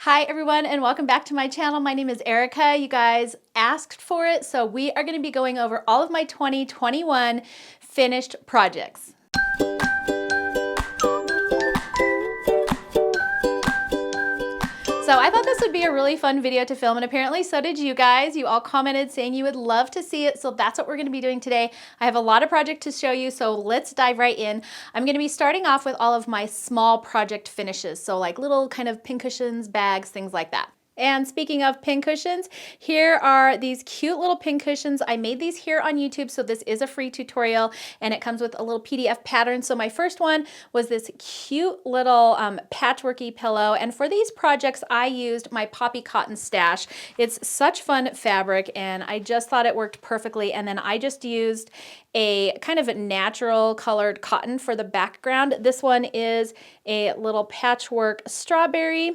Hi everyone and welcome back to my channel. My name is Erica. You guys asked for it, so we are going to be going over all of my 2021 finished projects. So I thought this would be a really fun video to film, and apparently so did you guys. You all commented saying you would love to see it, so that's what we're going to be doing today. I have a lot of project to show you, so let's dive right in. I'm going to be starting off with all of my small project finishes, so like little kind of pincushions, bags, things like that. And speaking of pincushions, here are these cute little pincushions. I made these here on YouTube, so this is a free tutorial, and it comes with a little PDF pattern. So my first one was this cute little patchworky pillow, and for these projects, I used my poppy cotton stash. It's such fun fabric, and I just thought it worked perfectly, and then I just used a kind of a natural colored cotton for the background. This one is a little patchwork strawberry.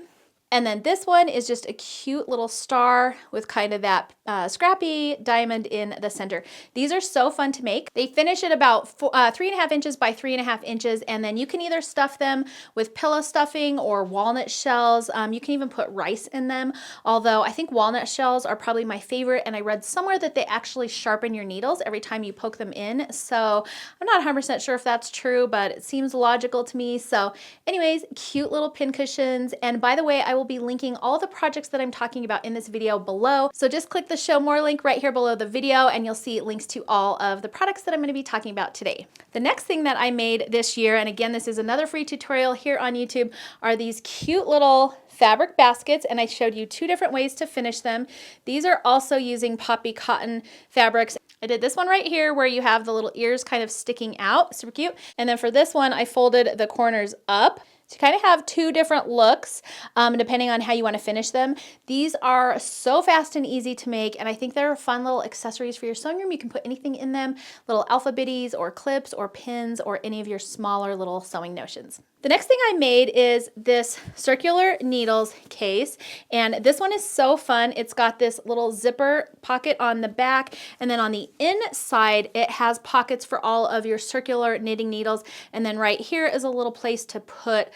And then this one is just a cute little star with kind of that scrappy diamond in the center. These are so fun to make. They finish at about 3.5 inches by 3.5 inches, and then you can either stuff them with pillow stuffing or walnut shells. You can even put rice in them, although I think walnut shells are probably my favorite, and I read somewhere that they actually sharpen your needles every time you poke them in. So I'm not 100% sure if that's true, but it seems logical to me. So anyways, cute little pincushions. And by the way, I will be linking all the projects that I'm talking about in this video below. So just click the show more link right here below the video and you'll see links to all of the products that I'm going to be talking about today. The next thing that I made this year, and again, this is another free tutorial here on YouTube, are these cute little fabric baskets, and I showed you two different ways to finish them. These are also using poppy cotton fabrics. I did this one right here where you have the little ears kind of sticking out, super cute. And then for this one, I folded the corners up to kind of have two different looks depending on how you want to finish them. These are so fast and easy to make, and I think they're fun little accessories for your sewing room. You can put anything in them, little alphabetties or clips or pins or any of your smaller little sewing notions. The next thing I made is this circular needles case, and this one is so fun. It's got this little zipper pocket on the back, and then on the inside it has pockets for all of your circular knitting needles, and then right here is a little place to put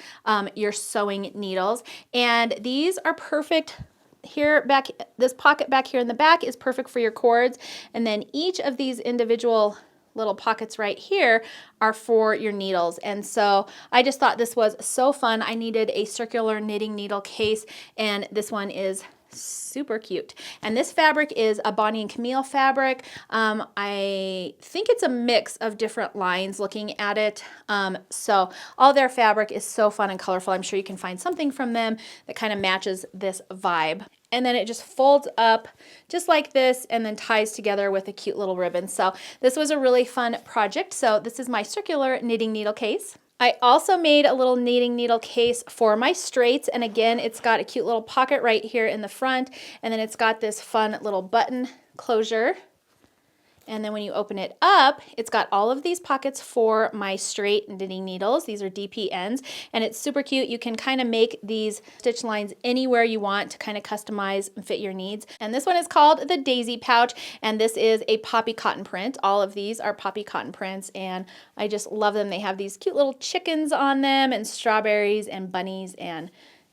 your sewing needles. And these are perfect here back. This pocket back here in the back is perfect for your cords, and then each of these individual little pockets right here are for your needles. And so I just thought this was so fun. I needed a circular knitting needle case, and this one is super cute. And this fabric is a Bonnie and Camille fabric. I think it's a mix of different lines looking at it. So all their fabric is so fun and colorful. I'm sure you can find something from them that kind of matches this vibe. And then it just folds up just like this and then ties together with a cute little ribbon. So this was a really fun project. So this is my circular knitting needle case. I also made a little knitting needle case for my straights, and again, it's got a cute little pocket right here in the front, and then it's got this fun little button closure. And then when you open it up, it's got all of these pockets for my straight knitting needles. These are DP ends, and it's super cute. You can kind of make these stitch lines anywhere you want to kind of customize and fit your needs. And this one is called the Daisy Pouch, and this is a poppy cotton print. All of these are poppy cotton prints, and I just love them. They have these cute little chickens on them and strawberries and bunnies, and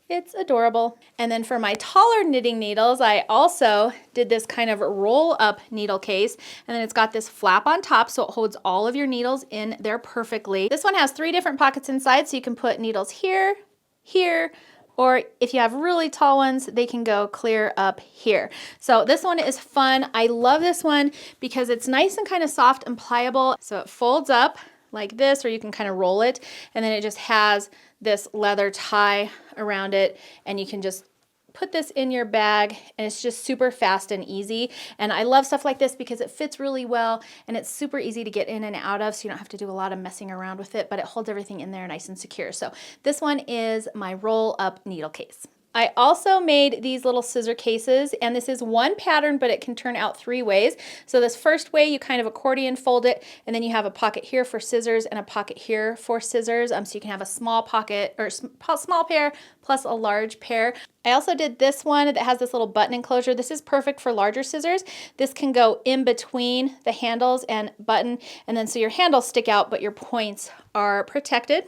it's adorable. And then for my taller knitting needles, I also did this kind of roll up needle case, and then it's got this flap on top so it holds all of your needles in there perfectly. This one has 3 different pockets inside, so you can put needles here, here, or if you have really tall ones, they can go clear up here. So this one is fun. I love this one because it's nice and kind of soft and pliable. So it folds up like this, or you can kind of roll it, and then it just has this leather tie around it, and you can just put this in your bag, and it's just super fast and easy. And I love stuff like this because it fits really well, and it's super easy to get in and out of, so you don't have to do a lot of messing around with it, but it holds everything in there nice and secure. So this one is my roll up needle case. I also made these little scissor cases, and this is one pattern, but it can turn out 3 ways. So this first way, you kind of accordion fold it, and then you have a pocket here for scissors and a pocket here for scissors. So you can have a small pocket or small pair plus a large pair. I also did this one that has this little button enclosure. This is perfect for larger scissors. This can go in between the handles and button, and then so your handles stick out, but your points are protected.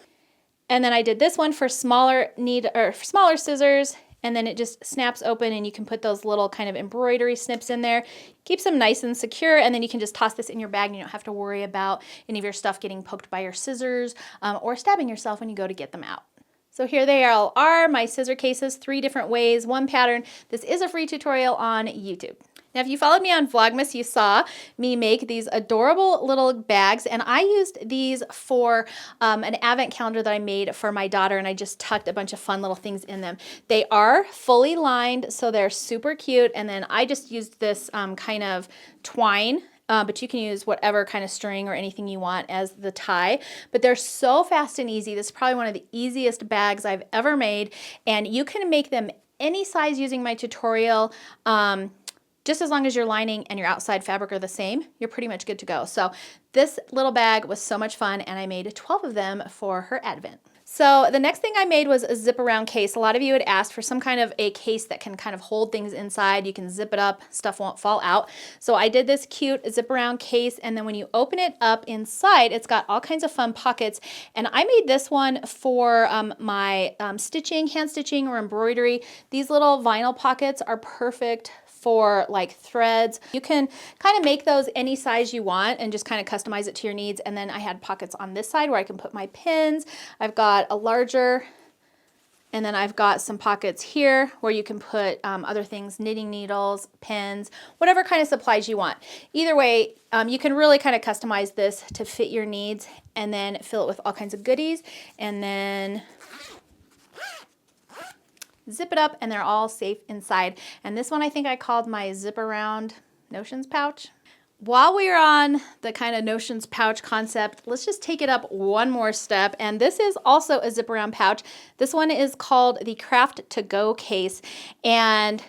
And then I did this one for smaller scissors and then it just snaps open and you can put those little kind of embroidery snips in there. Keeps them nice and secure, and then you can just toss this in your bag and you don't have to worry about any of your stuff getting poked by your scissors or stabbing yourself when you go to get them out. So here they all are, my scissor cases, 3 different ways, 1 pattern. This is a free tutorial on YouTube. Now, if you followed me on Vlogmas, you saw me make these adorable little bags, and I used these for an advent calendar that I made for my daughter, and I just tucked a bunch of fun little things in them. They are fully lined, so they're super cute, and then I just used this kind of twine, but you can use whatever kind of string or anything you want as the tie. But they're so fast and easy. This is probably one of the easiest bags I've ever made, and you can make them any size using my tutorial. Just as long as your lining and your outside fabric are the same, you're pretty much good to go. So this little bag was so much fun, and I made 12 of them for her advent. So the next thing I made was a zip around case. A lot of you had asked for some kind of a case that can kind of hold things inside. You can zip it up, stuff won't fall out. So I did this cute zip around case, and then when you open it up inside, it's got all kinds of fun pockets. And I made this one for my stitching, hand stitching, or embroidery. These little vinyl pockets are perfect for like threads. You can kind of make those any size you want and just kind of customize it to your needs. And then I had pockets on this side where I can put my pins. I've got a larger, and then I've got some pockets here where you can put other things, knitting needles, pins, whatever kind of supplies you want. Either way, you can really kind of customize this to fit your needs, and then fill it with all kinds of goodies, and then zip it up, and they're all safe inside. And this one I think I called my zip around notions pouch. While we are on the kind of notions pouch concept, let's just take it up one more step. And this is also a zip around pouch. This one is called the Craft to Go case, and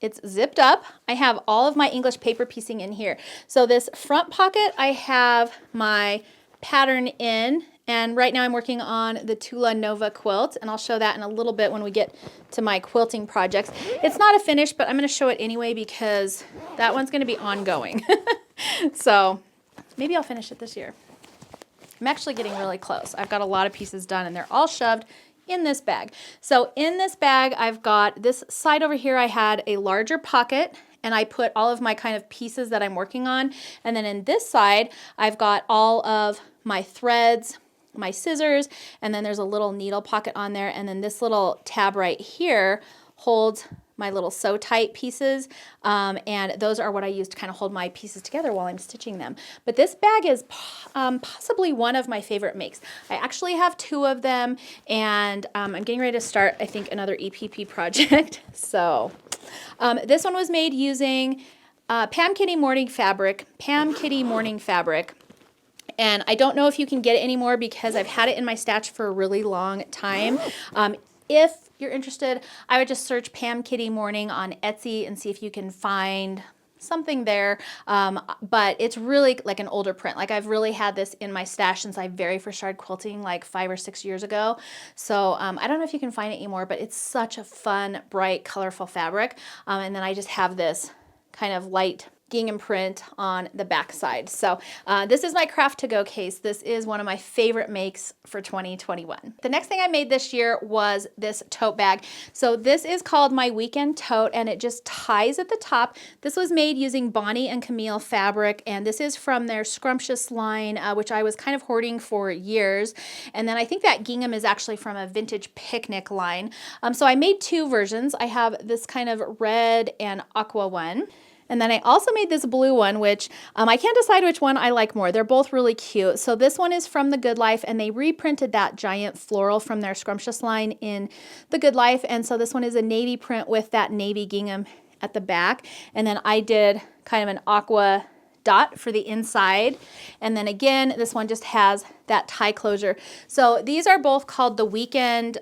it's zipped up. I have all of my English paper piecing in here. So this front pocket, I have my pattern in, and right now I'm working on the Tula Nova quilt, and I'll show that in a little bit when we get to my quilting projects. It's not a finish, but I'm going to show it anyway because that one's going to be ongoing. So maybe I'll finish it this year. I'm actually getting really close. I've got a lot of pieces done, and they're all shoved in this bag. So in this bag, I've got this side over here, I had a larger pocket, and I put all of my kind of pieces that I'm working on. And then in this side, I've got all of my threads, my scissors, and then there's a little needle pocket on there, and then this little tab right here holds my little sew tight pieces, and those are what I use to kind of hold my pieces together while I'm stitching them. But this bag is possibly one of my favorite makes. I actually have 2 of them, and I'm getting ready to start, I think, another EPP project. So this one was made using Pam Kitty Morning fabric, and I don't know if you can get it anymore because I've had it in my stash for a really long time. If you're interested, I would just search Pam Kitty Morning on Etsy and see if you can find something there. But it's really like an older print. Like I've really had this in my stash since I very first started quilting like 5 or 6 years ago. So I don't know if you can find it anymore, but it's such a fun, bright, colorful fabric. And then I just have this kind of light gingham print on the back side. So this is my Craft to Go case. This is one of my favorite makes for 2021. The next thing I made this year was this tote bag. So this is called my Weekend Tote, and it just ties at the top. This was made using Bonnie and Camille fabric, and this is from their Scrumptious line, which I was kind of hoarding for years. And then I think that gingham is actually from a Vintage Picnic line. So I made 2 versions. I have this kind of red and aqua one. And then I also made this blue one, which I can't decide which one I like more. They're both really cute. So this one is from The Good Life, and they reprinted that giant floral from their Scrumptious line in The Good Life. And so this one is a navy print with that navy gingham at the back. And then I did kind of an aqua dot for the inside. And then again, this one just has that tie closure. So these are both called the Weekend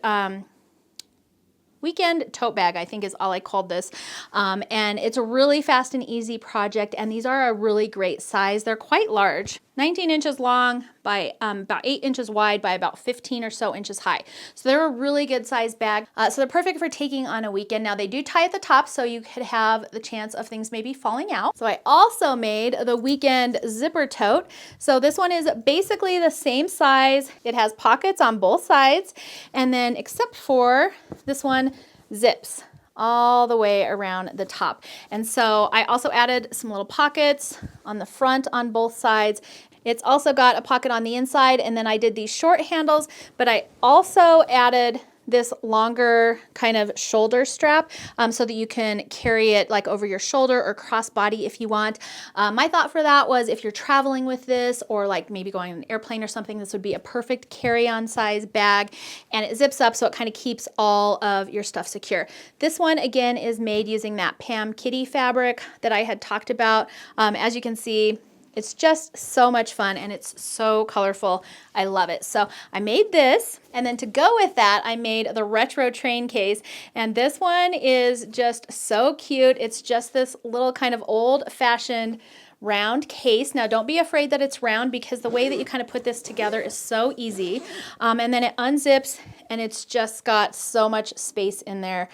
Tote Bag, I think is all I called this. And it's a really fast and easy project, and these are a really great size. They're quite large, 19 inches long by about 8 inches wide by about 15 or so inches high. So they're a really good size bag. So they're perfect for taking on a weekend. Now they do tie at the top, so you could have the chance of things maybe falling out. So I also made the Weekend Zipper Tote. So this one is basically the same size. It has pockets on both sides, and then except for this one, zips. all the way around the top. And so I also added some little pockets on the front on both sides. It's also got a pocket on the inside, and then I did these short handles, but I also added this longer kind of shoulder strap so that you can carry it like over your shoulder or crossbody if you want. My thought for that was if you're traveling with this or like maybe going on an airplane or something, this would be a perfect carry-on size bag, and it zips up so it kind of keeps all of your stuff secure. This one again is made using that Pam Kitty fabric that I had talked about. As you can see, it's just so much fun and it's so colorful. I love it. So I made this, and then to go with that, I made the retro train case. And this one is just so cute. It's just this little kind of old-fashioned round case. Now don't be afraid that it's round, because the way that you kind of put this together is so easy. And then it unzips, and it's just got so much space in there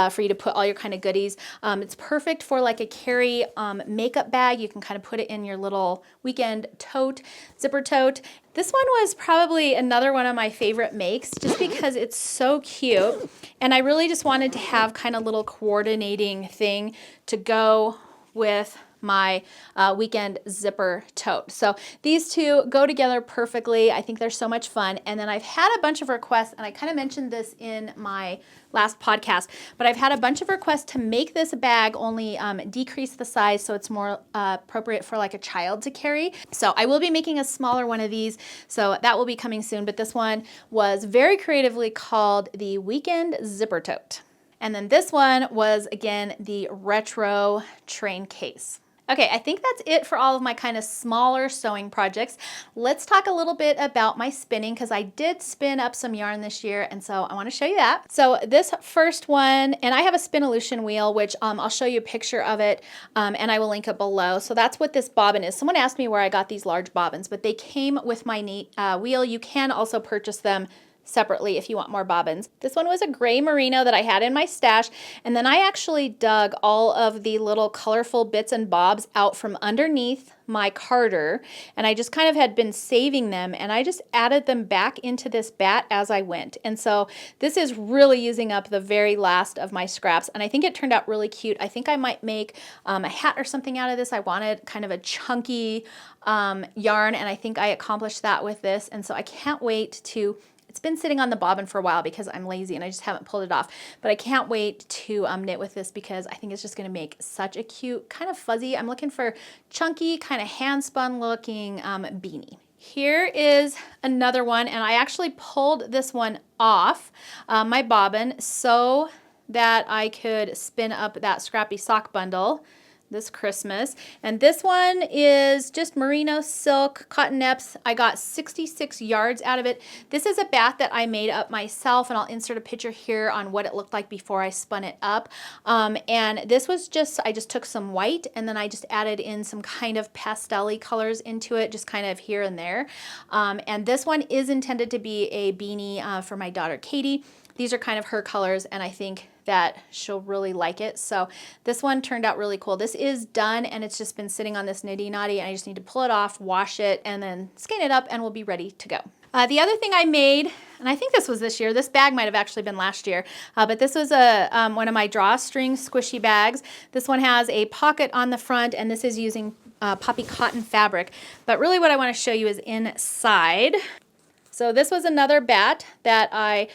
for you to put all your kind of goodies. It's perfect for like a carry makeup bag. You can kind of put it in your little weekend tote, zipper tote. This one was probably another one of my favorite makes just because it's so cute. And I really just wanted to have kind of little coordinating thing to go with my weekend zipper tote. So these two go together perfectly. I think they're so much fun. And then I've had a bunch of requests, and I kind of mentioned this in my last podcast, but I've had a bunch of requests to make this bag only decrease the size so it's more appropriate for like a child to carry. So I will be making a smaller one of these, so that will be coming soon. But this one was very creatively called the Weekend Zipper Tote. And then this one was, again, the retro train case. Okay, I think that's it for all of my kind of smaller sewing projects. Let's talk a little bit about my spinning, because I did spin up some yarn this year, and so I want to show you that. So this first one, and I have a Spinolution wheel, which I'll show you a picture of it, and I will link it below. So that's what this bobbin is. Someone asked me where I got these large bobbins, but they came with my wheel. You can also purchase them separately if you want more bobbins. This one was a gray merino that I had in my stash, and then I actually dug all of the little colorful bits and bobs out from underneath my carder, and I just kind of had been saving them, and I just added them back into this bat as I went. And so this is really using up the very last of my scraps, and I think it turned out really cute. I think I might make a hat or something out of this. I wanted kind of a chunky yarn, and I think I accomplished that with this, and so I can't wait to. It's been sitting on the bobbin for a while because I'm lazy and I just haven't pulled it off. But I can't wait to knit with this because I think it's just going to make such a cute, kind of fuzzy. I'm looking for chunky, kind of hand-spun looking beanie. Here is another one, and I actually pulled this one off my bobbin so that I could spin up that scrappy sock bundle this Christmas. And this one is just merino silk cottonettes. I got 66 yards out of it. This is a bat that I made up myself, and I'll insert a picture here on what it looked like before I spun it up. And this was just, I just took some white and then I just added in some kind of pastel-y colors into it, just kind of here and there. And this one is intended to be a beanie for my daughter Katie. These are kind of her colors, and I think that she'll really like it. So this one turned out really cool. This is done, and it's just been sitting on this nitty knotty, and I just need to pull it off, wash it, and then skein it up, and we'll be ready to go. The other thing I made, and I think this was this year, this bag might have actually been last year, but this was one of my drawstring squishy bags. This one has a pocket on the front, and this is using poppy cotton fabric. But really what I want to show you is inside. So this was another bat that I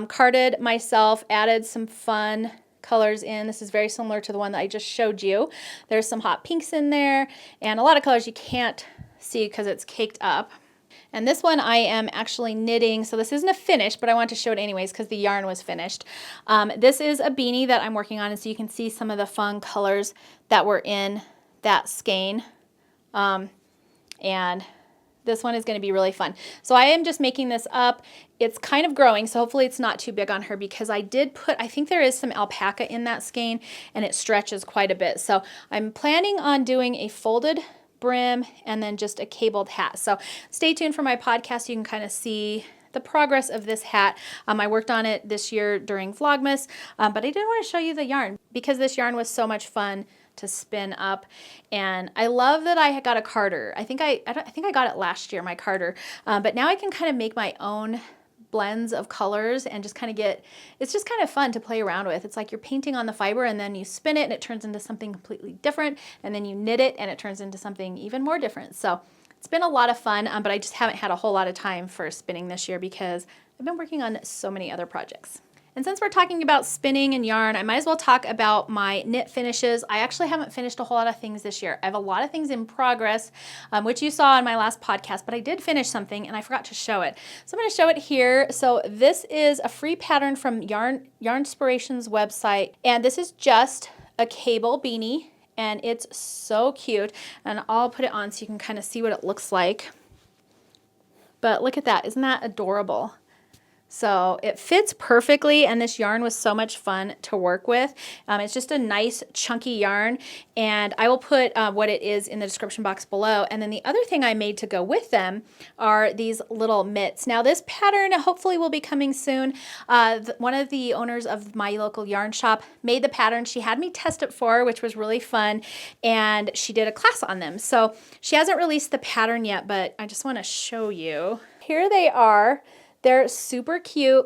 carded myself, added some fun colors in. This is very similar to the one that I just showed you. There's some hot pinks in there and a lot of colors you can't see because it's caked up. And this one I am actually knitting, so this isn't a finish, but I want to show it anyways because the yarn was finished. This is a beanie that I'm working on, and so you can see some of the fun colors that were in that skein. And this one is going to be really fun. So I am just making this up. It's kind of growing, so hopefully it's not too big on her because I did put, I think there is some alpaca in that skein and it stretches quite a bit. So I'm planning on doing a folded brim and then just a cabled hat. So stay tuned for my podcast. You can kind of see the progress of this hat. I worked on it this year during Vlogmas, but I did want to show you the yarn because this yarn was so much fun to spin up, and I love that I got a carder. I think I got it last year, my carder, but now I can kind of make my own blends of colors and just kind of get, it's just kind of fun to play around with. It's like you're painting on the fiber and then you spin it and it turns into something completely different, and then you knit it and it turns into something even more different. So it's been a lot of fun, but I just haven't had a whole lot of time for spinning this year because I've been working on so many other projects. And since we're talking about spinning and yarn, I might as well talk about my knit finishes. I actually haven't finished a whole lot of things this year. I have a lot of things in progress, which you saw in my last podcast, but I did finish something and I forgot to show it. So I'm going to show it here. So this is a free pattern from Yarnspiration's website, and this is just a cable beanie, and it's so cute. And I'll put it on so you can kind of see what it looks like. But look at that. Isn't that adorable? So it fits perfectly, and this yarn was so much fun to work with. It's just a nice chunky yarn, and I will put what it is in the description box below. And then the other thing I made to go with them are these little mitts. Now this pattern hopefully will be coming soon. One of the owners of my local yarn shop made the pattern. She had me test it for her, which was really fun, and she did a class on them. So she hasn't released the pattern yet, but I just want to show you. Here they are. They're super cute,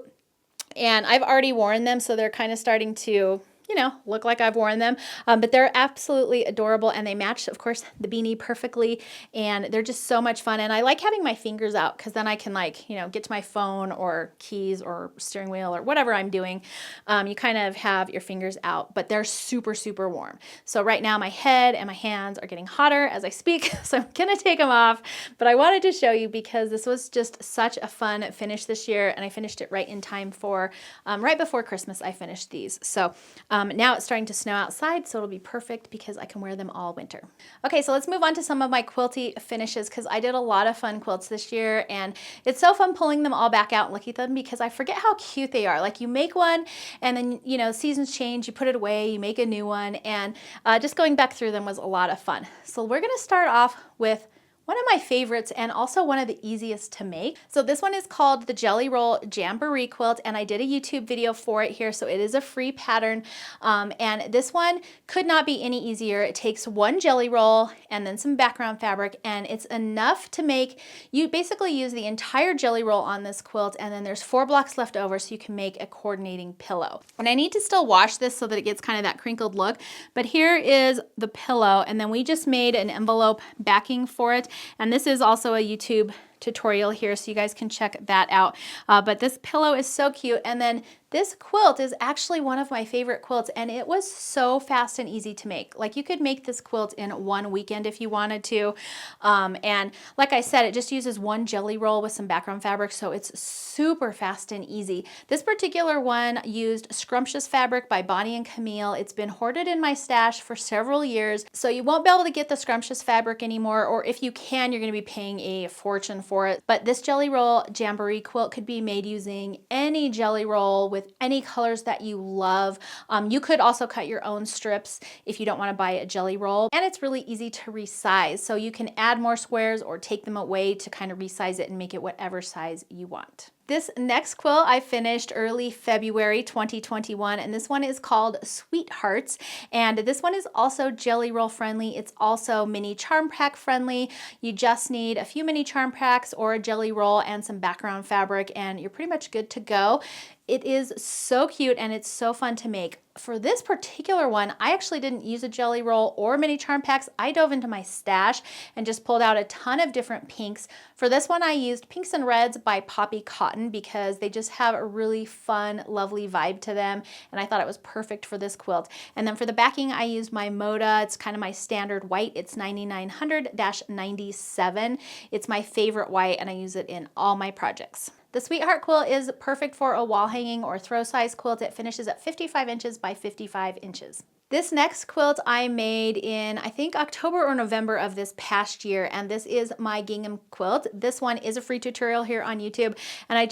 and I've already worn them, so they're kind of starting to, you know, look like I've worn them, but they're absolutely adorable, and they match, of course, the beanie perfectly, and they're just so much fun. And I like having my fingers out because then I can, like, you know, get to my phone or keys or steering wheel or whatever I'm doing. You kind of have your fingers out, but they're super, super warm. So right now my head and my hands are getting hotter as I speak, so I'm gonna take them off, but I wanted to show you because this was just such a fun finish this year, and I finished it right in time for, right before Christmas I finished these. So now it's starting to snow outside, so it'll be perfect because I can wear them all winter. Okay, so let's move on to some of my quilty finishes because I did a lot of fun quilts this year, and it's so fun pulling them all back out and looking at them because I forget how cute they are. Like, you make one and then, you know, seasons change, you put it away, you make a new one, and just going back through them was a lot of fun. So we're gonna start off with one of my favorites and also one of the easiest to make. So this one is called the Jelly Roll Jamboree quilt, and I did a YouTube video for it here, so it is a free pattern. And this one could not be any easier. It takes one jelly roll and then some background fabric, and it's enough to make, you basically use the entire jelly roll on this quilt, and then there's 4 blocks left over so you can make a coordinating pillow. And I need to still wash this so that it gets kind of that crinkled look, but here is the pillow, and then we just made an envelope backing for it. And this is also a YouTube tutorial here, so you guys can check that out. But this pillow is so cute. And then this quilt is actually one of my favorite quilts, and it was so fast and easy to make. Like, you could make this quilt in one weekend if you wanted to. And like I said, it just uses one jelly roll with some background fabric, so it's super fast and easy. This particular one used Scrumptious fabric by Bonnie and Camille. It's been hoarded in my stash for several years, so you won't be able to get the Scrumptious fabric anymore, or if you can, you're gonna be paying a fortune for it. But this Jelly Roll Jamboree quilt could be made using any jelly roll with any colors that you love. You could also cut your own strips if you don't want to buy a jelly roll, and it's really easy to resize, so you can add more squares or take them away to kind of resize it and make it whatever size you want. This next quilt I finished early February 2021, and this one is called Sweethearts, and this one is also jelly roll friendly. It's also mini charm pack friendly. You just need a few mini charm packs or a jelly roll and some background fabric, and you're pretty much good to go. It is so cute and it's so fun to make. For this particular one, I actually didn't use a jelly roll or mini charm packs. I dove into my stash and just pulled out a ton of different pinks. For this one, I used Pinks and Reds by Poppy Cotton because they just have a really fun, lovely vibe to them, and I thought it was perfect for this quilt. And then for the backing, I used my Moda. It's kind of my standard white. It's 9900-97. It's my favorite white, and I use it in all my projects. The Sweetheart quilt is perfect for a wall hanging or throw size quilt. It finishes at 55 inches by 55 inches. This next quilt I made in, I think, October or November of this past year, and this is my gingham quilt. This one is a free tutorial here on YouTube, and I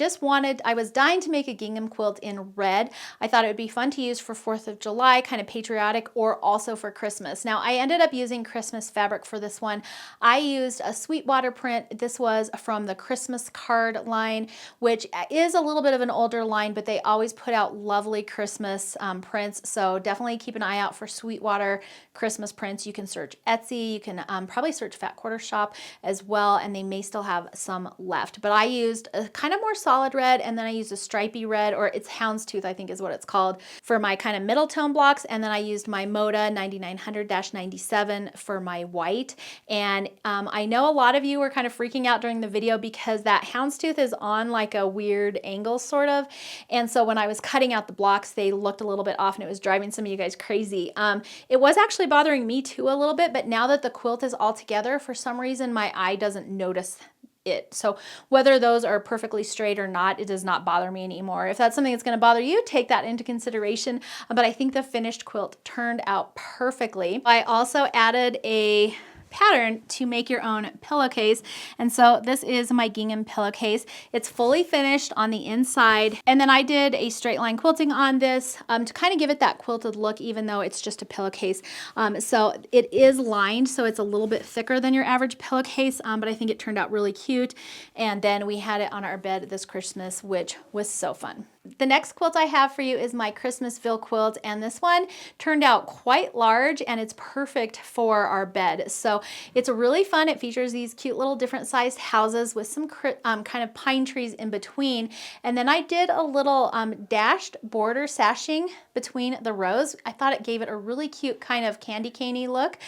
was dying to make a gingham quilt in red. I thought it would be fun to use for 4th of July, kind of patriotic, or also for Christmas. Now, I ended up using Christmas fabric for this one. I used a Sweetwater print. This was from the Christmas card line, which is a little bit of an older line, but they always put out lovely Christmas prints, so definitely keep an eye out out for Sweetwater Christmas prints. You can search Etsy, you can probably search Fat Quarter Shop as well, and they may still have some left. But I used a kind of more solid red, and then I used a stripy red, or it's houndstooth, I think is what it's called, for my kind of middle tone blocks. And then I used my Moda 9900-97 for my white. And I know a lot of you were kind of freaking out during the video because that houndstooth is on like a weird angle sort of. And so when I was cutting out the blocks, they looked a little bit off and it was driving some of you guys crazy. It was actually bothering me too a little bit, but now that the quilt is all together, for some reason my eye doesn't notice it. So whether those are perfectly straight or not, it does not bother me anymore. If that's something that's going to bother you, take that into consideration. But I think the finished quilt turned out perfectly. I also added a pattern to make your own pillowcase. And so this is my gingham pillowcase. It's fully finished on the inside. And then I did a straight line quilting on this to kind of give it that quilted look, even though it's just a pillowcase. So it is lined, so it's a little bit thicker than your average pillowcase, but I think it turned out really cute. And then we had it on our bed this Christmas, which was so fun. The next quilt I have for you is my CHRISTMASVILLE quilt, and this one turned out quite large and it's perfect for our bed. So it's really fun. It features these cute little different sized houses with some kind of pine trees in between. And then I did a little dashed border sashing between the rows. I thought it gave it a really cute kind of candy cane-y look.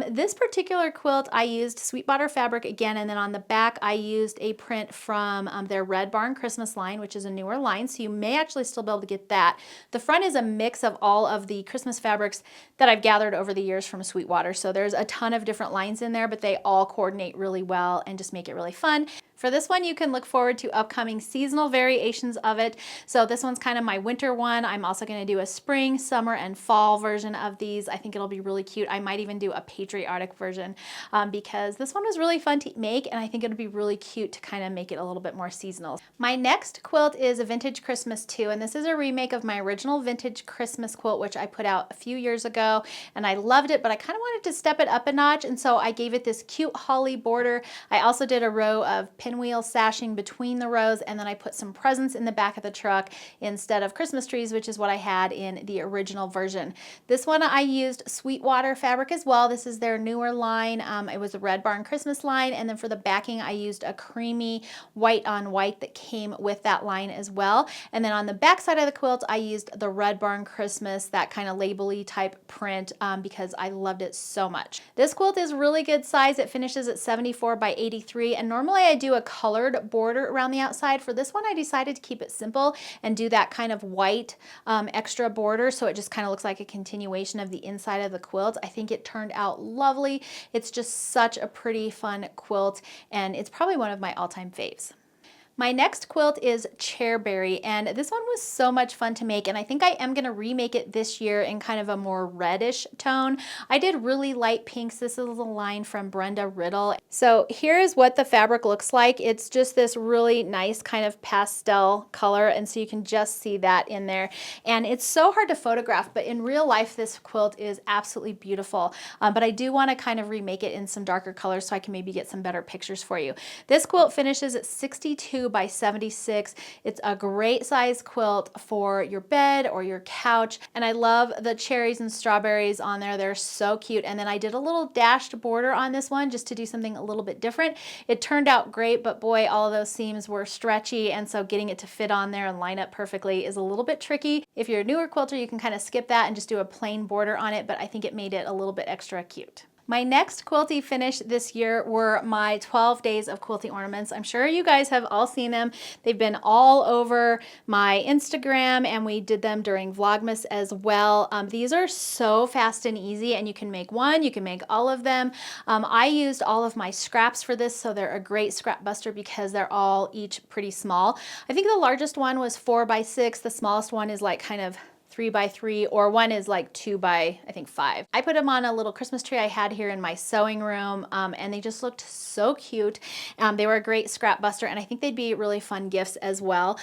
This particular quilt I used Sweetwater fabric again, and then on the back I used a print from their Red Barn Christmas line, which is a newer line, so you may actually still be able to get that. The front is a mix of all of the Christmas fabrics that I've gathered over the years from Sweetwater. So there's a ton of different lines in there, but they all coordinate really well and just make it really fun. For this one, you can look forward to upcoming seasonal variations of it. So this one's kind of my winter one. I'm also going to do a spring, summer, and fall version of these. I think it'll be really cute. I might even do a patriotic version because this one was really fun to make, and I think it'll be really cute to kind of make it a little bit more seasonal. My next quilt is a Vintage Christmas 2, and this is a remake of my original Vintage Christmas quilt, which I put out a few years ago, and I loved it, but I kind of wanted to step it up a notch, and so I gave it this cute holly border. I also did a row of pinwheel sashing between the rows, and then I put some presents in the back of the truck instead of Christmas trees, which is what I had in the original version. This one I used Sweetwater fabric as well. This is their newer line. It was a Red Barn Christmas line, and then for the backing I used a creamy white on white that came with that line as well. And then on the back side of the quilt I used the Red Barn Christmas, that kind of label-y type print because I loved it so much. This quilt is really good size. It finishes at 74 by 83, and normally I do a colored border around the outside. For this one I decided to keep it simple and do that kind of white extra border, so it just kind of looks like a continuation of the inside of the quilt. I think it turned out lovely. It's just such a pretty fun quilt, and it's probably one of my all-time faves. My next quilt is CHERBERRY, and this one was so much fun to make, and I think I am going to remake it this year in kind of a more reddish tone. I did really light pinks. This is a line from Brenda, Riddle. So here's what the fabric looks like. It's just this really nice kind of pastel color, and so you can just see that in there. And it's so hard to photograph, but in real life this quilt is absolutely beautiful. But I do want to kind of remake it in some darker colors so I can maybe get some better pictures for you. This quilt finishes at 62 by 76. It's a great size quilt for your bed or your couch, and I love the cherries and strawberries on there. They're so cute. And then I did a little dashed border on this one just to do something a little bit different. It turned out great, but boy, all of those seams were stretchy, and so getting it to fit on there and line up perfectly is a little bit tricky. If you're a newer quilter, you can kind of skip that and just do a plain border on it, but I think it made it a little bit extra cute. My next quilty finish this year were my 12 days of quilty ornaments. I'm sure you guys have all seen them. They've been all over my Instagram, and we did them during Vlogmas as well. These are so fast and easy, and you can make one, you can make all of them. I used all of my scraps for this, so they're a great scrap buster because they're all each pretty small. I think the largest one was 4 by 6. The smallest one is like kind of 3 by 3, or one is like 2 by, I think, 5. I put them on a little Christmas tree I had here in my sewing room, and they just looked so cute. They were a great scrap buster, and I think they'd be really fun gifts as well.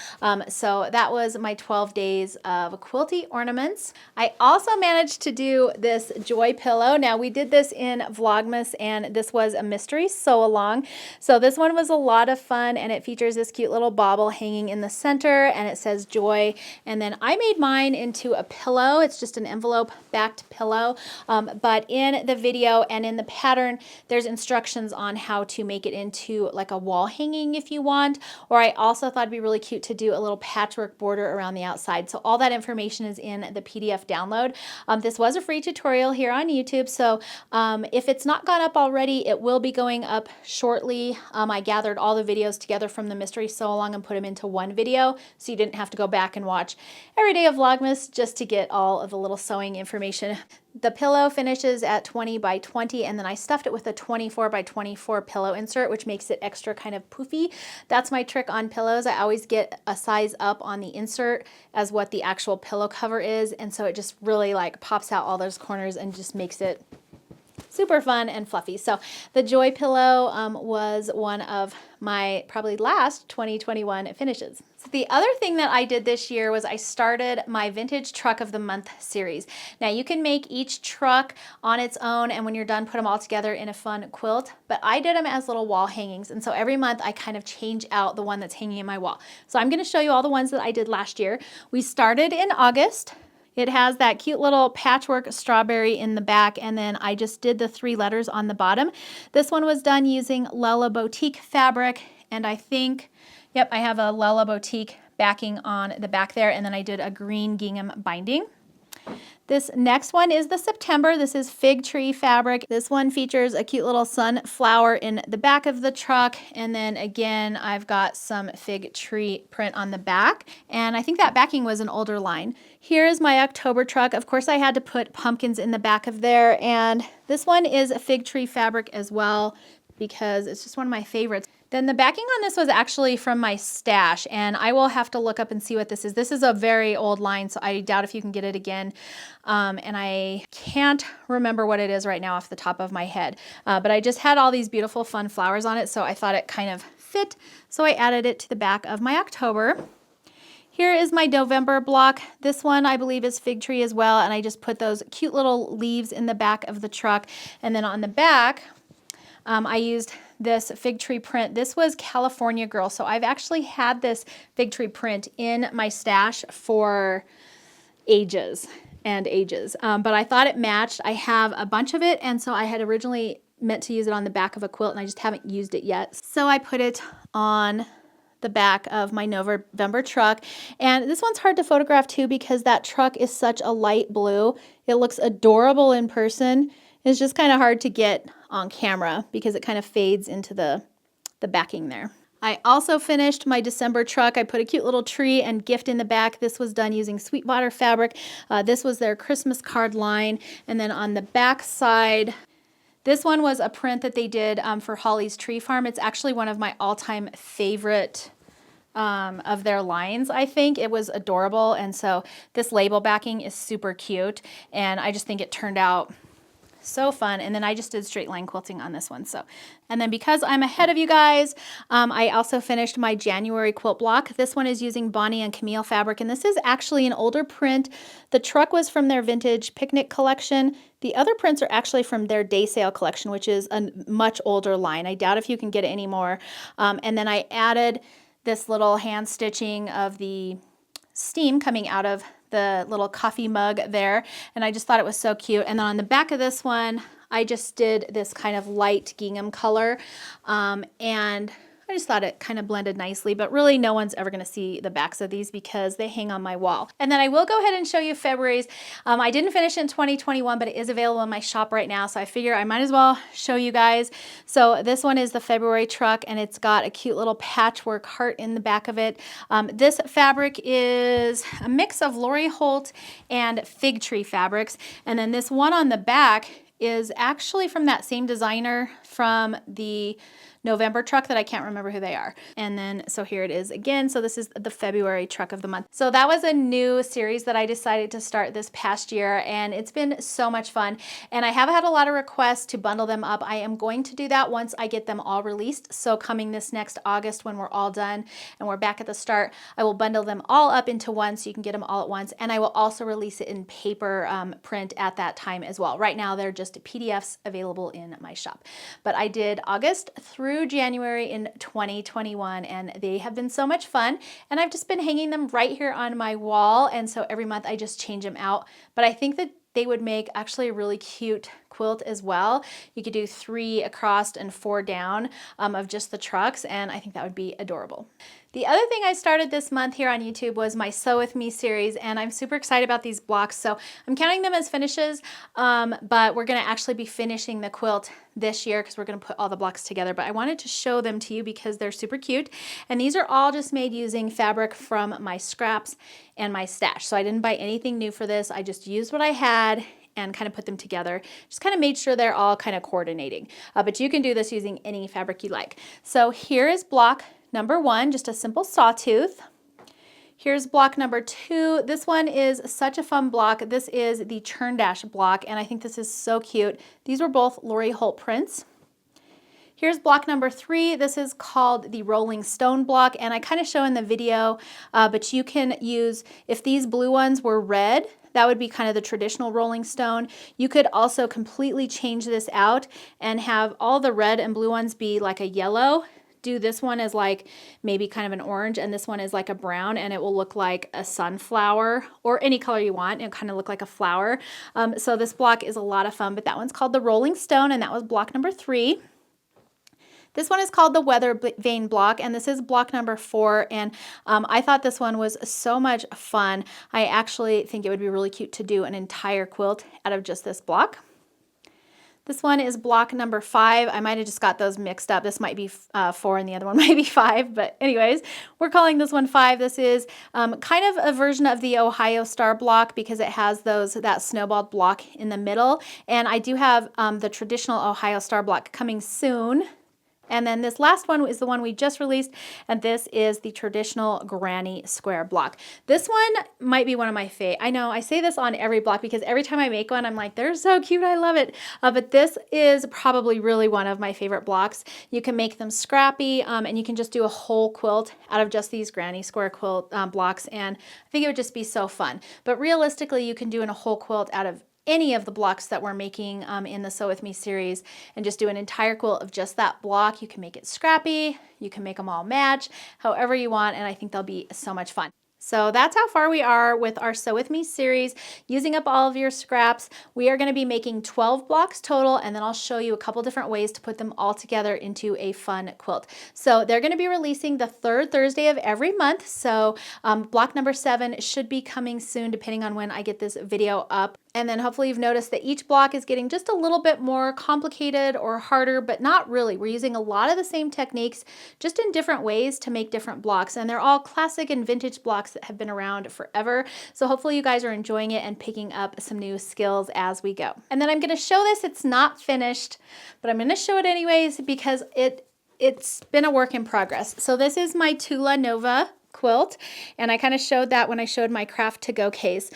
So that was my 12 days of quilty ornaments. I also managed to do this joy pillow. Now we did this in Vlogmas, and this was a mystery sew along. So this one was a lot of fun, and it features this cute little bauble hanging in the center, and it says joy. And then I made mine into into a pillow. It's just an envelope backed pillow. But in the video and in the pattern, there's instructions on how to make it into like a wall hanging if you want. Or I also thought it'd be really cute to do a little patchwork border around the outside. So all that information is in the PDF download. This was a free tutorial here on YouTube. So if it's not gone up already, it will be going up shortly. I gathered all the videos together from the mystery sew along and put them into one video, so you didn't have to go back and watch every day of Vlogmas just to get all of the little sewing information. The pillow finishes at 20 by 20, and then I stuffed it with a 24 by 24 pillow insert, which makes it extra kind of poofy. That's my trick on pillows. I always get a size up on the insert as what the actual pillow cover is, and so it just really like pops out all those corners and just makes it super fun and fluffy. So the Joy pillow was one of my probably last 2021 finishes. So the other thing that I did this year was I started my Vintage Truck of the Month series. Now you can make each truck on its own, and when you're done, put them all together in a fun quilt, but I did them as little wall hangings. And so every month I kind of change out the one that's hanging in my wall. So I'm going to show you all the ones that I did last year. We started in August. It has that cute little patchwork strawberry in the back, and then I just did the 3 letters on the bottom. This one was done using Lella Boutique fabric, and I think, yep, I have a Lella Boutique backing on the back there, and then I did a green gingham binding. This next one is the September. This is fig tree fabric. This one features a cute little sunflower in the back of the truck. And then again, I've got some fig tree print on the back. And I think that backing was an older line. Here is my October truck. Of course, I had to put pumpkins in the back of there. And this one is a fig tree fabric as well, because it's just one of my favorites. Then the backing on this was actually from my stash, and I will have to look up and see what this is. This is a very old line, so I doubt if you can get it again. And I can't remember what it is right now off the top of my head. But I just had all these beautiful fun flowers on it, so I thought it kind of fit. So I added it to the back of my October. Here is my November block. This one I believe is fig tree as well, and I just put those cute little leaves in the back of the truck. And then on the back, I used this fig tree print. This was California Girl. So I've actually had this fig tree print in my stash for ages and ages. But I thought it matched. I have a bunch of it, and so I had originally meant to use it on the back of a quilt, and I just haven't used it yet. So I put it on the back of my November truck. And this one's hard to photograph too because that truck is such a light blue. It looks adorable in person. It's just kind of hard to get on camera because it kind of fades into the backing there. I also finished my December truck. I put a cute little tree and gift in the back. This was done using Sweetwater fabric. This was their Christmas card line. And then on the back side, this one was a print that they did for Holly's Tree Farm. It's actually one of my all-time favorite of their lines, I think. It was adorable. And so this label backing is super cute. And I just think it turned out so fun. And then I just did straight line quilting on this one. So, and then because I'm ahead of you guys, I also finished my January quilt block. This one is using Bonnie and Camille fabric, and this is actually an older print. The truck was from their vintage picnic collection. The other prints are actually from their day sale collection, which is a much older line. I doubt if you can get it anymore. And then I added this little hand stitching of the steam coming out of the little coffee mug there, and I just thought it was so cute. And then on the back of this one, I just did this kind of light gingham color, and I just thought it kind of blended nicely, but really no one's ever going to see the backs of these because they hang on my wall. And then I will go ahead and show you February's. I didn't finish in 2021, but it is available in my shop right now, so I figure I might as well show you guys. So this one is the February truck, and it's got a cute little patchwork heart in the back of it. This fabric is a mix of Lori Holt and fig tree fabrics, and then this one on the back is actually from that same designer from the November truck that I can't remember who they are. And then, so here it is again. So this is the February truck of the month. So that was a new series that I decided to start this past year, and it's been so much fun. And I have had a lot of requests to bundle them up. I am going to do that once I get them all released. So coming this next August when we're all done and we're back at the start, I will bundle them all up into one so you can get them all at once. And I will also release it in paper print at that time as well. Right now, they're just PDFs available in my shop. But I did August through through January in 2021, and they have been so much fun. And I've just been hanging them right here on my wall, and so every month I just change them out. But I think that they would make actually a really cute quilt as well. You could do 3 across and 4 down of just the trucks, and I think that would be adorable. The other thing I started this month here on YouTube was my Sew With Me series, and I'm super excited about these blocks. So I'm counting them as finishes, but we're gonna actually be finishing the quilt this year because we're gonna put all the blocks together. But I wanted to show them to you because they're super cute. And these are all just made using fabric from my scraps and my stash. So I didn't buy anything new for this. I just used what I had and kind of put them together. Just kind of made sure they're all kind of coordinating. But you can do this using any fabric you like. So here is block number 1, just a simple sawtooth. Here's block number 2. This one is such a fun block. This is the Churn Dash block, and I think this is so cute. These were both Lori Holt prints. Here's block number 3. This is called the Rolling Stone block, and I kind of show in the video, but you can use, if these blue ones were red, that would be kind of the traditional Rolling Stone. You could also completely change this out and have all the red and blue ones be like a yellow. Do this one as like maybe kind of an orange, and this one is like a brown, and it will look like a sunflower or any color you want. It'll kind of look like a flower. So this block is a lot of fun, but that one's called the Rolling Stone, and that was block number 3. This one is called the Weather Vane block, and this is block number 4, and I thought this one was so much fun. I actually think it would be really cute to do an entire quilt out of just this block. This one is block number 5. I might have just got those mixed up. This might be 4 and the other one might be 5, but anyways, we're calling this one 5. This is kind of a version of the Ohio Star block because it has that snowballed block in the middle, and I do have the traditional Ohio Star block coming soon. And then this last one is the one we just released, and this is the traditional Granny Square block. This one might be one of my favorite. I know I say this on every block because every time I make one, I'm like, they're so cute, I love it. But this is probably really one of my favorite blocks. You can make them scrappy, and you can just do a whole quilt out of just these Granny Square quilt blocks, and I think it would just be so fun. But realistically, you can do a whole quilt out of any of the blocks that we're making in the Sew With Me series, and just do an entire quilt of just that block. You can make it scrappy, you can make them all match, however you want, and I think they'll be so much fun. So that's how far we are with our Sew With Me series, using up all of your scraps. We are going to be making 12 blocks total, and then I'll show you a couple different ways to put them all together into a fun quilt. So they're going to be releasing the 3rd Thursday of every month. So block number 7 should be coming soon, depending on when I get this video up. And then hopefully you've noticed that each block is getting just a little bit more complicated or harder, but not really. We're using a lot of the same techniques, just in different ways to make different blocks. And they're all classic and vintage blocks that have been around forever. So hopefully you guys are enjoying it and picking up some new skills as we go. And then I'm gonna show this, it's not finished, but I'm gonna show it anyways because it's been a work in progress. So this is my Tula Nova quilt, and I kind of showed that when I showed my craft to go case.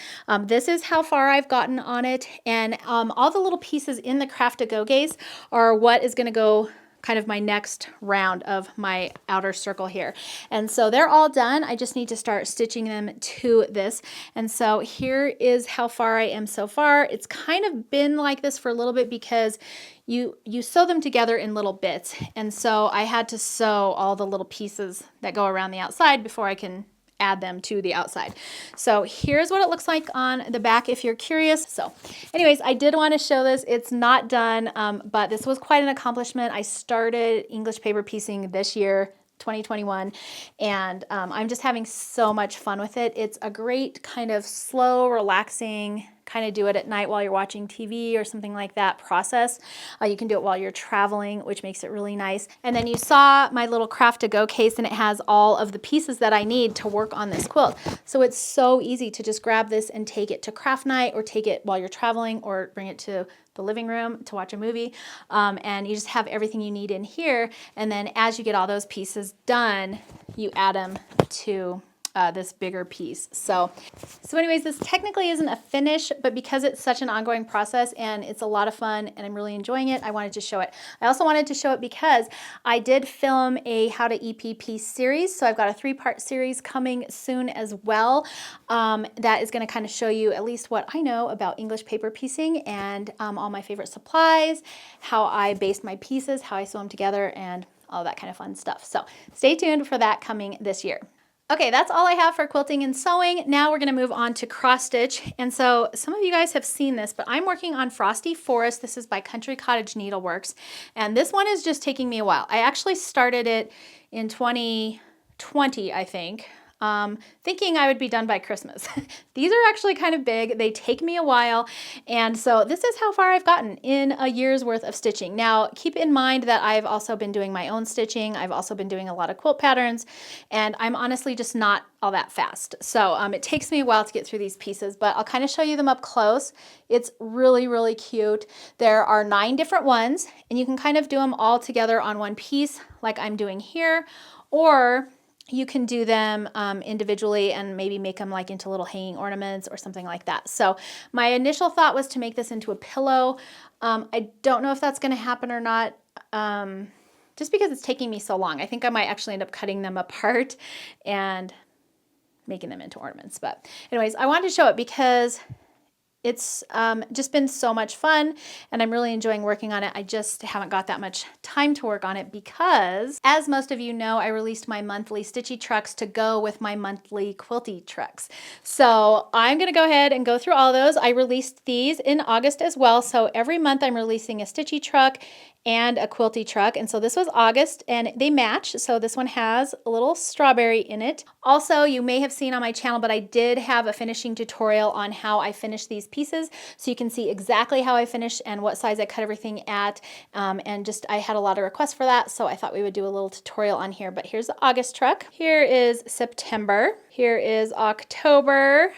This is how far I've gotten on it, and all the little pieces in the craft to go case are what is going to go kind of my next round of my outer circle here. And so they're all done. I just need to start stitching them to this. And so here is how far I am so far. It's kind of been like this for a little bit because you sew them together in little bits. And so I had to sew all the little pieces that go around the outside before I can add them to the outside. So here's what it looks like on the back if you're curious. So anyways, I did want to show this. It's not done, but this was quite an accomplishment. I started English paper piecing this year, 2021, and I'm just having so much fun with it. It's a great kind of slow, relaxing, kind of do it at night while you're watching TV or something like that process. You can do it while you're traveling, which makes it really nice. And then you saw my little craft to go case, and it has all of the pieces that I need to work on this quilt. So it's so easy to just grab this and take it to craft night, or take it while you're traveling, or bring it to the living room to watch a movie, and you just have everything you need in here. And then as you get all those pieces done, you add them to this bigger piece. So anyways, this technically isn't a finish, but because it's such an ongoing process and it's a lot of fun and I'm really enjoying it, I wanted to show it. I also wanted to show it because I did film a How to EP piece series. So I've got a 3-part series coming soon as well. That is going to kind of show you at least what I know about English paper piecing, and all my favorite supplies, how I base my pieces, how I sew them together, and all that kind of fun stuff. So stay tuned for that coming this year. Okay, that's all I have for quilting and sewing. Now we're gonna move on to cross stitch. And so some of you guys have seen this, but I'm working on Frosty Forest. This is by Country Cottage Needleworks. And this one is just taking me a while. I actually started it in 2020, I think. Thinking I would be done by Christmas. These are actually kind of big. They take me a while. And so this is how far I've gotten in a year's worth of stitching. Now, keep in mind that I've also been doing my own stitching. I've also been doing a lot of quilt patterns, and I'm honestly just not all that fast. So it takes me a while to get through these pieces, but I'll kind of show you them up close. It's really, really cute. There are 9 different ones, and you can kind of do them all together on one piece like I'm doing here, or you can do them individually and maybe make them like into little hanging ornaments or something like that. So my initial thought was to make this into a pillow. I don't know if that's going to happen or not, just because it's taking me so long. I think I might actually end up cutting them apart and making them into ornaments. But anyways, I wanted to show it because it's just been so much fun, and I'm really enjoying working on it. I just haven't got that much time to work on it because, as most of you know, I released my monthly Stitchy trucks to go with my monthly Quilty trucks. So I'm going to go ahead and go through all those. I released these in August as well. So every month I'm releasing a Stitchy truck and a Quilty truck. And so this was August, and they match. So this one has a little strawberry in it. Also, you may have seen on my channel, but I did have a finishing tutorial on how I finished these pieces. So you can see exactly how I finished and what size I cut everything at. And just, I had a lot of requests for that. So I thought we would do a little tutorial on here, but here's the August truck. Here is September. Here is October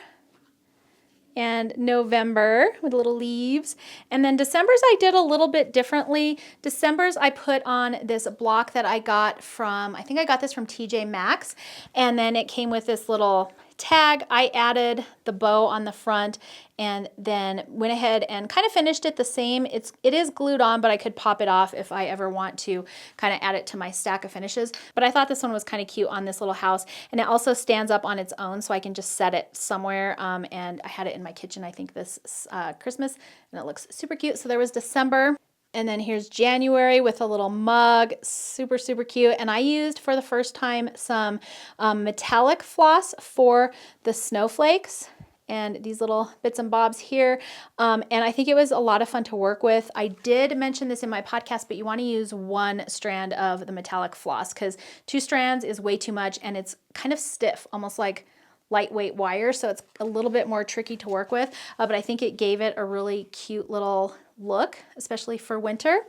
and November with little leaves. And then December's I did a little bit differently. December's I put on this block that I got from, I think I got this from TJ Maxx, and then it came with this little tag. I added the bow on the front and then went ahead and kind of finished it the same. It is glued on, but I could pop it off if I ever want to kind of add it to my stack of finishes. But I thought this one was kind of cute on this little house, and it also stands up on its own, so I can just set it somewhere. And I had it in my kitchen, I think this Christmas, and it looks super cute. So there was December. And then here's January with a little mug, super, super cute. And I used for the first time some metallic floss for the snowflakes and these little bits and bobs here. And I think it was a lot of fun to work with. I did mention this in my podcast, but you want to use 1 strand of the metallic floss because 2 strands is way too much, and it's kind of stiff, almost like lightweight wire. So it's a little bit more tricky to work with, but I think it gave it a really cute little look, especially for winter.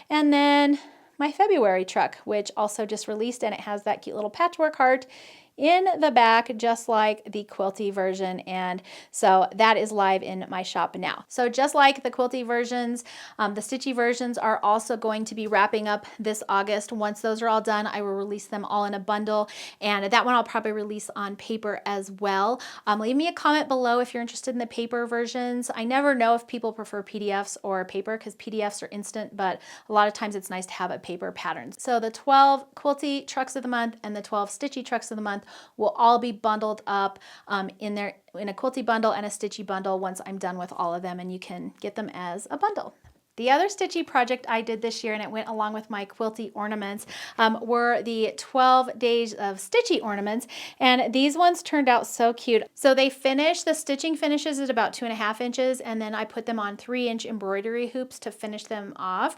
And then my February truck, which also just released, and it has that cute little patchwork heart in the back, just like the Quilty version. And so that is live in my shop now. So just like the Quilty versions, the Stitchy versions are also going to be wrapping up this August. Once those are all done, I will release them all in a bundle, and that one I'll probably release on paper as well. Leave me a comment below if you're interested in the paper versions. I never know if people prefer PDFs or paper because PDFs are instant, but a lot of times it's nice to have a paper pattern. So the 12 Quilty trucks of the month and the 12 Stitchy trucks of the month will all be bundled up in a Quilty bundle and a Stitchy bundle once I'm done with all of them, and you can get them as a bundle. The other Stitchy project I did this year, and it went along with my Quilty ornaments, were the 12 days of Stitchy ornaments, and these ones turned out so cute. So they finish, the stitching finishes at about 2.5 inches, and then I put them on 3-inch embroidery hoops to finish them off.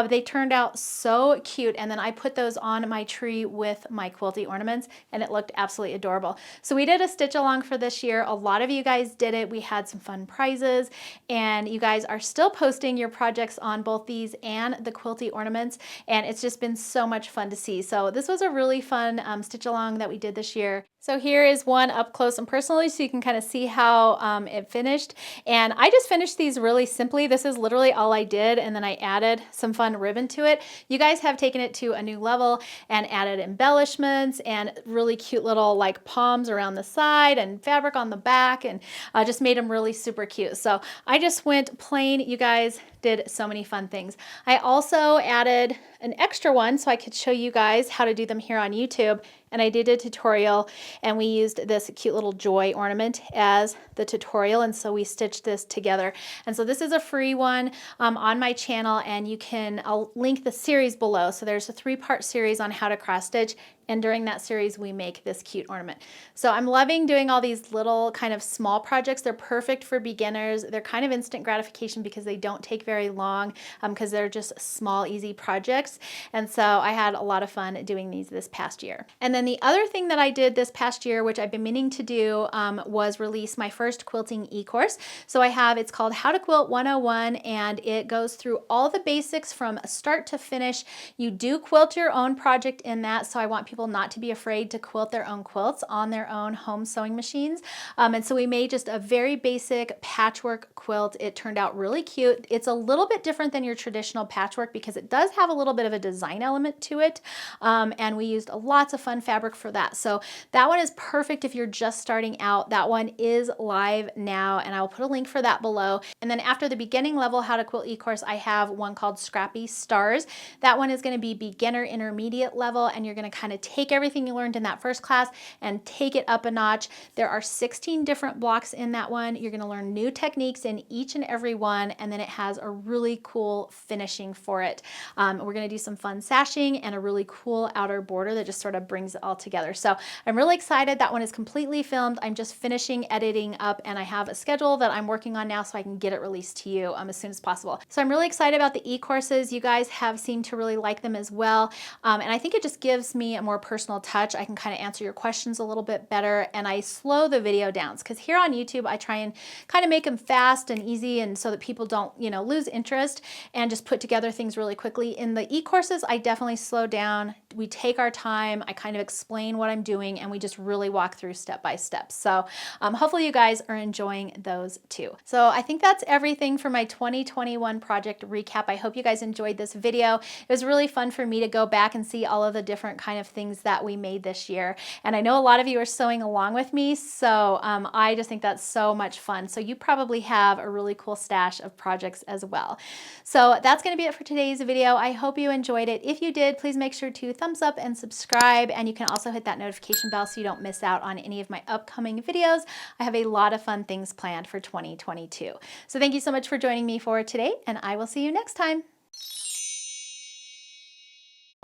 They turned out so cute, and then I put those on my tree with my Quilty ornaments, and it looked absolutely adorable. So we did a stitch along for this year. A lot of you guys did it. We had some fun prizes, and you guys are still posting your projects on both these and the Quilty ornaments, and it's just been so much fun to see. So this was a really fun stitch along that we did this year. So here is one up close and personally, so you can kind of see how it finished. And I just finished these really simply. This is literally all I did, and then I added some fun ribbon to it. You guys have taken it to a new level and added embellishments and really cute little like palms around the side and fabric on the back, and just made them really super cute. So I just went plain. You guys did so many fun things. I also added an extra one so I could show you guys how to do them here on YouTube. and I did a tutorial, and we used this cute little joy ornament as the tutorial, and so we stitched this together. And so this is a free one on my channel, and I'll link the series below. So there's a 3-part series on how to cross stitch, and during that series we make this cute ornament. So I'm loving doing all these little kind of small projects. They're perfect for beginners. They're kind of instant gratification because they don't take very long, because they're just small, easy projects. And so I had a lot of fun doing these this past year. And then the other thing that I did this past year, which I've been meaning to do, was release my first quilting e-course. So it's called How to Quilt 101, and it goes through all the basics from start to finish. You do quilt your own project in that, so I want people not to be afraid to quilt their own quilts on their own home sewing machines. And so we made just a very basic patchwork quilt. It turned out really cute. It's a little bit different than your traditional patchwork because it does have a little bit of a design element to it. And we used lots of fun fabric for that. So that one is perfect if you're just starting out. That one is live now, and I will put a link for that below. And then after the beginning level How to Quilt e-course, I have one called Scrappy Stars. That one is going to be beginner intermediate level, and you're going to kind of take everything you learned in that first class and take it up a notch. There are 16 different blocks in that one. You're going to learn new techniques in each and every one, and then it has a really cool finishing for it. We're going to do some fun sashing and a really cool outer border that just sort of brings it all together. So I'm really excited. That one is completely filmed. I'm just finishing editing up, and I have a schedule that I'm working on now so I can get it released to you as soon as possible. So I'm really excited about the e-courses. You guys have seemed to really like them as well. And I think it just gives me a more personal touch. I can kind of answer your questions a little bit better, and I slow the video down because here on YouTube I try and kind of make them fast and easy, and so that people don't, lose interest and just put together things really quickly. In the e-courses, I definitely slow down. We take our time. I kind of explain what I'm doing, and we just really walk through step by step. So hopefully you guys are enjoying those too. So I think that's everything for my 2021 project recap. I hope you guys enjoyed this video. It was really fun for me to go back and see all of the different kind of things that we made this year. And I know a lot of you are sewing along with me, so I just think that's so much fun. So you probably have a really cool stash of projects as well. So that's going to be it for today's video. I hope you enjoyed it. If you did, please make sure to thumbs up and subscribe, and you can also hit that notification bell so you don't miss out on any of my upcoming videos. I have a lot of fun things planned for 2022. So thank you so much for joining me for today, and I will see you next time.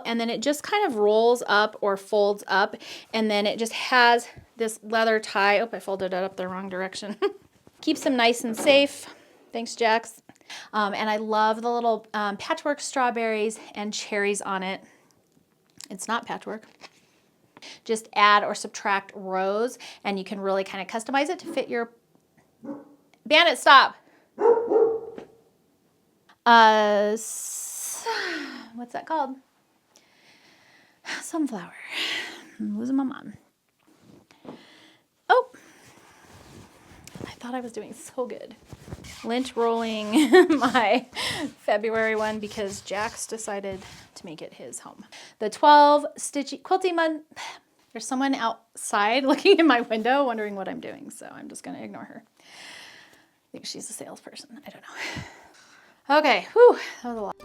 And then it just kind of rolls up or folds up, and then it just has this leather tie. Oh, I folded it up the wrong direction. Keeps them nice and safe. Thanks, Jax. And I love the little patchwork strawberries and cherries on it. It's not patchwork. Just add or subtract rows, and you can really kind of customize it to fit your... Bandit, stop! What's that called? Sunflower. I'm losing my mind. Oh, I thought I was doing so good. Lint rolling my February one because Jax decided to make it his home. The 12 stitchy quilty month. There's someone outside looking in my window wondering what I'm doing, so I'm just going to ignore her. I think she's a salesperson. I don't know. Okay, whew, that was a lot.